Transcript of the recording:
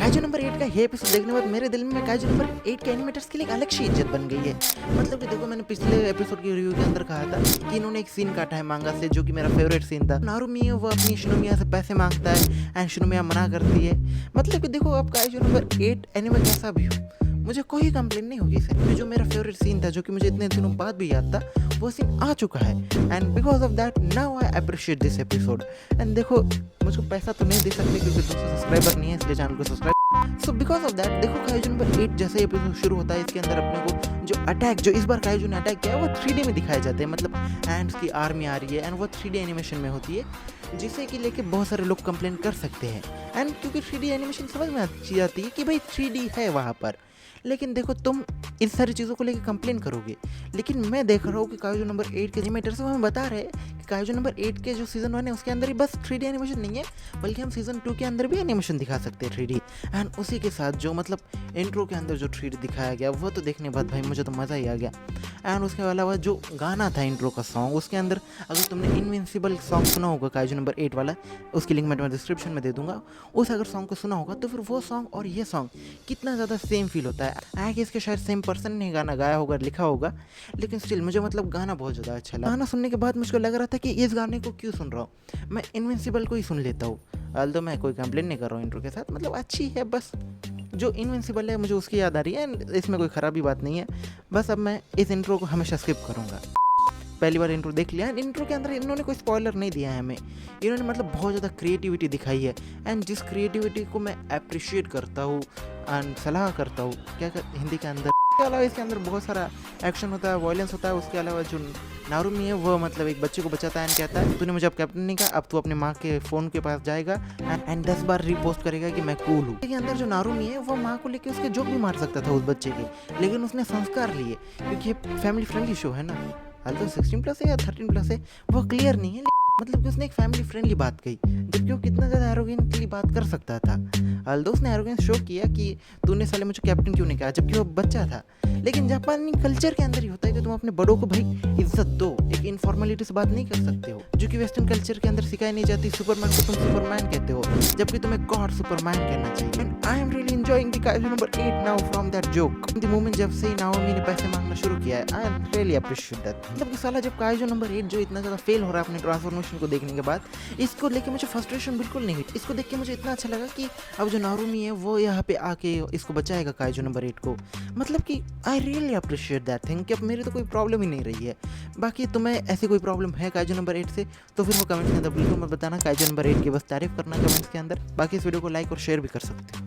Kaiju number 8 का ये episode देखने के बाद मेरे दिल में काइजू नंबर 8 के एनिमेटर्स के लिए एक अलग सी इज्जत बन गई है। मतलब कि देखो, मैंने पिछले एपिसोड की रिव्यू के अंदर कहा था कि इन्होंने एक सीन काटा है मांगा से, जो कि मेरा फेवरेट सीन था। नारुमिया वो अपनी शिनोमिया से पैसे मांगता है एंड शिनोमिया मना करती है। मतलब कि देखो, अब काइजू नंबर 8 एनिमे कैसा भी हो, मुझे कोई कंप्लेंट नहीं होगी इससे। जो मेरा फेवरेट सीन था, जो कि मुझे इतने दिनों बाद भी याद था, वो सीन आ चुका है and because of that now I appreciate this episode. And देखो, मुझको पैसा तो नहीं दे सकते क्योंकि 200 सब्सक्राइबर नहीं है, इसलिए चैनल को subscribe. So because of that देखो, काइजू नंबर 8 जैसे एपिसोड शुरू होता है, इसके अंदर अपने को जो अटैक, जो इस बार काइजू ने अटैक किया है, वो 3D में दिखाए जाते हैं। मतलब एंड्स की आर्मी आ रही है एंड वो 3D एनिमेशन में होती है, जिसे कि लेके बहुत सारे लोग कंप्लेंट कर सकते हैं। एंड क्योंकि 3D एनिमेशन समझ में अच्छी आती है कि भाई 3D है वहाँ पर, लेकिन देखो तुम इस सारी चीज़ों को लेकर कंप्लेन करोगे। लेकिन मैं देख रहा हूँ कि काइजू नंबर 8 के एनिमेटर्स हमें बता रहे हैं कि काइजू नंबर 8 के जो सीज़न 1 है उसके अंदर ही बस 3D एनिमेशन नहीं है, बल्कि हम सीज़न 2 के अंदर भी एनिमेशन दिखा सकते हैं 3D। एंड उसी के साथ जो मतलब इंट्रो के अंदर जो 3D दिखाया गया, वो तो देखने के बाद भाई मुझे तो मज़ा ही आ गया। एंड उसके अलावा जो गाना था इंट्रो का सॉन्ग, उसके अंदर अगर तुमने इनविंसिबल सॉन्ग सुना होगा काइजू नंबर 8 वाला, उसकी लिंक मैं डिस्क्रिप्शन में दे दूंगा, उस अगर सॉन्ग को सुना होगा तो फिर वो सॉन्ग और ये सॉन्ग कितना ज़्यादा सेम फील होता है। कि इसके शायद सेम पर्सन ने गाना गाया होगा, लिखा होगा, लेकिन स्टिल मुझे मतलब गाना बहुत ज़्यादा अच्छा लगा। गाना सुनने के बाद मुझको लग रहा था कि इस गाने को क्यों सुन रहा हूँ, मैं इनविंसिबल को ही सुन लेता हूँ। तो मैं कोई कंप्लेन नहीं कर रहा हूँ इंट्रो के साथ, मतलब अच्छी है, बस जो इनविंसिबल है मुझे उसकी याद आ रही है, इसमें कोई ख़राबी बात नहीं है। बस अब मैं इस इंट्रो को हमेशा स्किप करूँगा। पहली बार इंट्रो देख लिया, इंट्रो के अंदर इन्होंने कोई स्पॉइलर नहीं दिया है हमें, इन्होंने मतलब बहुत ज़्यादा क्रिएटिविटी दिखाई है। एंड जिस क्रिएटिविटी को मैं अप्रिशिएट करता हूँ एंड सलाह करता हूँ, हिंदी के अंदर। इसके अलावा इसके अंदर बहुत सारा एक्शन होता है, वायलेंस होता है। उसके अलावा जो नारुमी है वो मतलब एक बच्चे को बचाता है एंड कहता है, तूने मुझे अब कैप्टन नहीं कहा, अब तू अपने माँ के फ़ोन के पास जाएगा एंड 10 बार रिपोस्ट करेगा कि मैं कूल हूँ। इसके अंदर जो नारुमी है वो माँ को लेकर उसके जोक भी मार सकता था उस बच्चे के, लेकिन उसने संस्कार लिए, क्योंकि ये फैमिली फ्रेंडली शो है ना। हाल तो 16+ है या 13+ है, वो क्लियर नहीं है, मतलब कि उसने एक फैमिली फ्रेंडली बात कही, जबकि वो कितना ज़्यादा एरोगेंटली बात कर सकता था। हाल उसने एरोगेंस शो किया कि तूने साले मुझे कैप्टन क्यों नहीं कहा, जबकि वो बच्चा था। लेकिन जापानी कल्चर के अंदर ही होता है कि तुम अपने बड़ों को भाई इज्जत दो, एक इनफॉर्मेलिटी से बात नहीं कर सकते हो, जो कि वेस्टर्न कल्चर के अंदर सिखाई नहीं जाती। सुपरमैन को तुम सुपरमैन कहते हो, जबकि तुम्हें गॉड सुपरमैन कहना चाहिए। And I am really enjoying the kaiju number 8 now from that joke. The moment जब से नाओमी ने पैसे मांगना शुरू किया है, आई रियली अप्रिशिएट दैट। मतलब कि साला जब काइजू नंबर 8 जो इतना ज़्यादा फेल हो रहा है अपने ट्रांसफॉर्मेशन को देखने के बाद, इसको लेके मुझे फ्रस्ट्रेशन बिल्कुल नहीं हुई। इसको देख के मुझे इतना अच्छा लगा कि अब जो नारुमी है वो यहाँ पे आके इसको बचाएगा काइजू नंबर 8 को। मतलब कि I really appreciate that thing कि अब मेरी तो कोई प्रॉब्लम ही नहीं रही है। बाकी तुम्हें ऐसी कोई प्रॉब्लम है काइजू नंबर 8 से, तो फिर वो कमेंट्स के अंदर बिल्कुल मत बताना। काइजू नंबर 8 की बस तारीफ करना कमेंट्स के अंदर। बाकी इस वीडियो को लाइक और शेयर भी कर सकते हो।